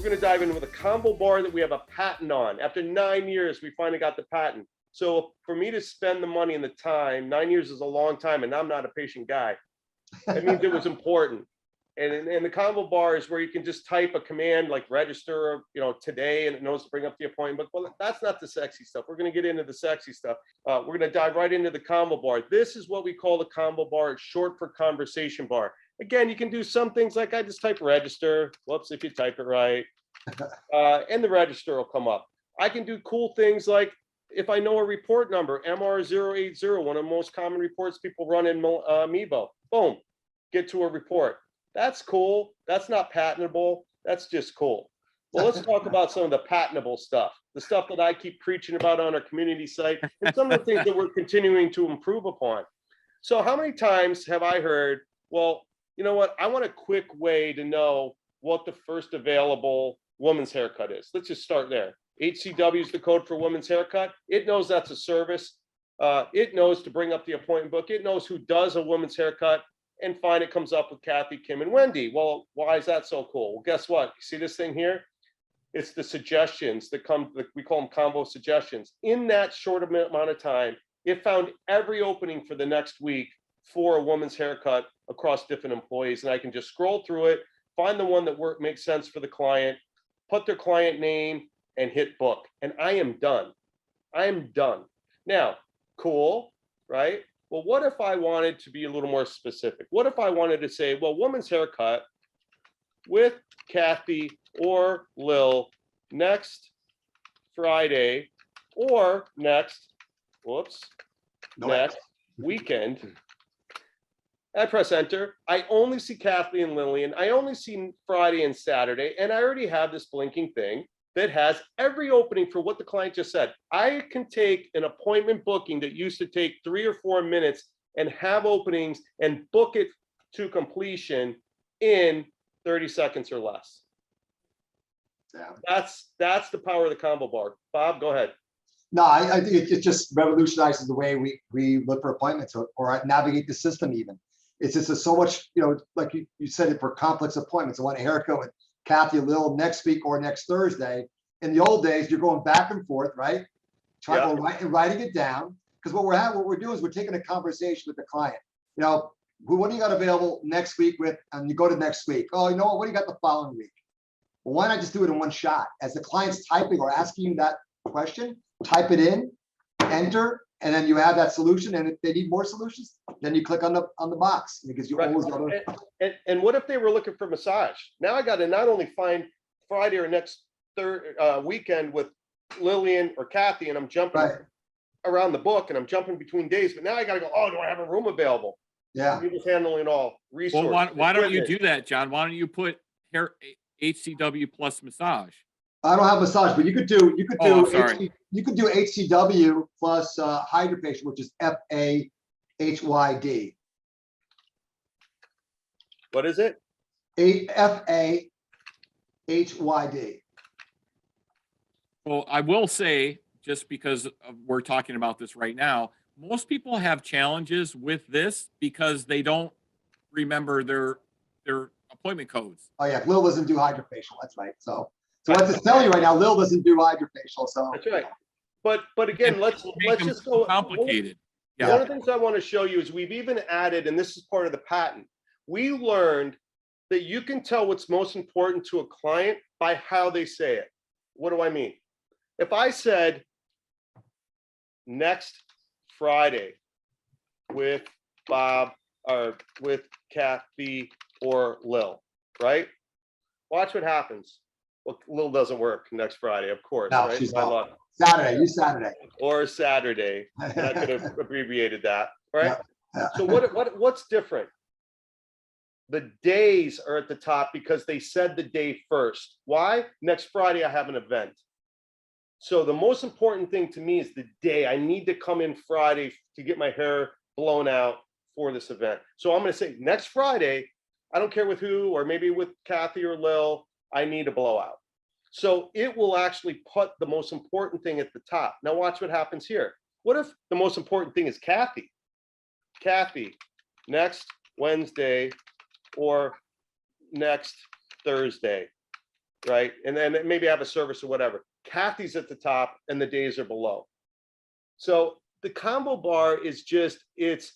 We're going to dive in with a combo bar that we have a patent on. After 9 years, we finally got the patent. So for me to spend the money and the time, 9 years is a long time, and I'm not a patient guy. That means it was important. And the combo bar is where you can just type a command like register, today, and it knows to bring up the appointment. Well, that's not the sexy stuff. We're going to get into the sexy stuff. We're going to dive right into the combo bar. This is what we call the combo bar. It's short for conversation bar. Again, you can do some things like I just type register. Whoops, if you type it right. And the register will come up. I can do cool things like if I know a report number, MR080, one of the most common reports people run in Meevo. Boom, get to a report. That's cool. That's not patentable. That's just cool. Well, let's talk about some of the patentable stuff, the stuff that I keep preaching about on our community site, and some of the things that we're continuing to improve upon. So how many times have I heard, well, you know what? I want a quick way to know what the first available woman's haircut is. Let's just start there. HCW is the code for women's haircut. It knows that's a service. It knows to bring up the appointment book. It knows who does a woman's haircut. And fine, it comes up with Kathy, Kim, and Wendy. Well, why is that so cool? Well, guess what? You see this thing here? It's the suggestions that come, we call them combo suggestions. In that short amount of time, it found every opening for the next week for a woman's haircut across different employees. And I can just scroll through it, find the one that makes sense for the client, put their client name, and hit book. And I am done. I am done. Now, cool, right? Well, what if I wanted to be a little more specific? What if I wanted to say, well, woman's haircut with Kathy or Lil next Friday or next weekend. I press enter. I only see Kathy and Lillian. I only see Friday and Saturday. And I already have this blinking thing that has every opening for what the client just said. I can take an appointment booking that used to take 3 or 4 minutes and have openings and book it to completion in 30 seconds or less. Yeah. That's the power of the combo bar. Bob, go ahead. No, I think it just revolutionizes the way we look for appointments or navigate the system even. It's just so much, like you said it for complex appointments. I want a haircut with Kathy Lil next week or next Thursday. In the old days, you're going back and forth, right? Writing it down. Because what we're doing is we're taking a conversation with the client. What do you got available next week with? And you go to next week. Oh, you know what do you got the following week? Well, why not just do it in one shot? As the client's typing or asking you that question, type it in, enter, and then you have that solution. And if they need more solutions, then you click on the box because you always got to. And what if they were looking for massage? Now I got to not only find Friday or next weekend with Lillian or Kathy, and I'm jumping around the book and I'm jumping between days, but now I got to go, oh, do I have a room available? Yeah. You're just handling all resources. Well, why don't you do that, John? Why don't you put hair HCW plus massage? I don't have massage, but you could do HCW plus hydrofacial, which is FAHYD. What is it? FAHYD. Well, I will say, just because we're talking about this right now, most people have challenges with this because they don't remember their appointment codes. Oh yeah, Lil doesn't do hydrofacial. That's right. So I'm just telling you right now, Lil doesn't do hydrofacial. So that's right. But again, let's just go complicated. One of the things I want to show you is we've even added, and this is part of the patent. We learned that you can tell what's most important to a client by how they say it. What do I mean? If I said next Friday with Bob or with Kathy or Lil, right? Watch what happens. Well, Lil doesn't work next Friday, of course. No, right? she's not. Saturday, you Saturday. Or Saturday. I could have abbreviated that, right? Yeah. So what's different? The days are at the top because they said the day first. Why? Next Friday, I have an event. So the most important thing to me is the day. I need to come in Friday to get my hair blown out for this event. So I'm going to say next Friday, I don't care with who, or maybe with Kathy or Lil, I need a blowout. So it will actually put the most important thing at the top. Now watch what happens here. What if the most important thing is Kathy? Kathy, next Wednesday or next Thursday. right? And then maybe I have a service or whatever. Kathy's at the top and the days are below. So the combo bar is just, it's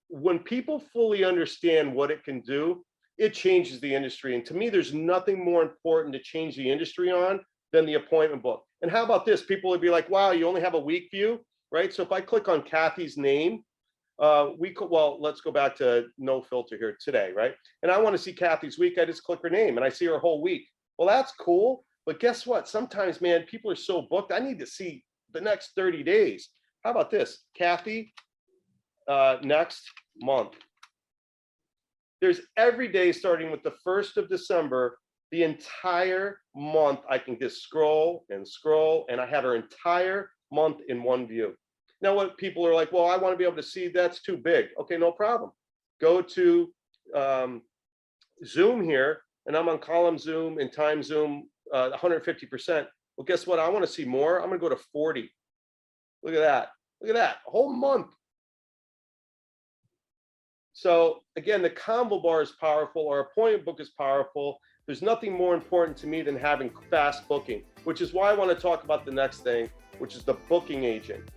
when people fully understand what it can do, it changes the industry. And to me, there's nothing more important to change the industry on than the appointment book. And how about this? People would be like, wow, you only have a week view, right? So if I click on Kathy's name, well, let's go back to no filter here today, right? And I want to see Kathy's week. I just click her name and I see her whole week. Well, that's cool. But guess what? Sometimes, man, people are so booked. I need to see the next 30 days. How about this? Kathy, next month. There's every day starting with the 1st of December, the entire month. I can just scroll and scroll, and I have her entire month in one view. Now, what people are like, well, I want to be able to see, that's too big. Okay, no problem. Go to Zoom here, and I'm on column zoom and time zoom 150%. Well, guess what? I want to see more. I'm going to go to 40. Look at that. Look at that. A whole month. So again, the combo bar is powerful. Our appointment book is powerful. There's nothing more important to me than having fast booking, which is why I want to talk about the next thing, which is the booking agent.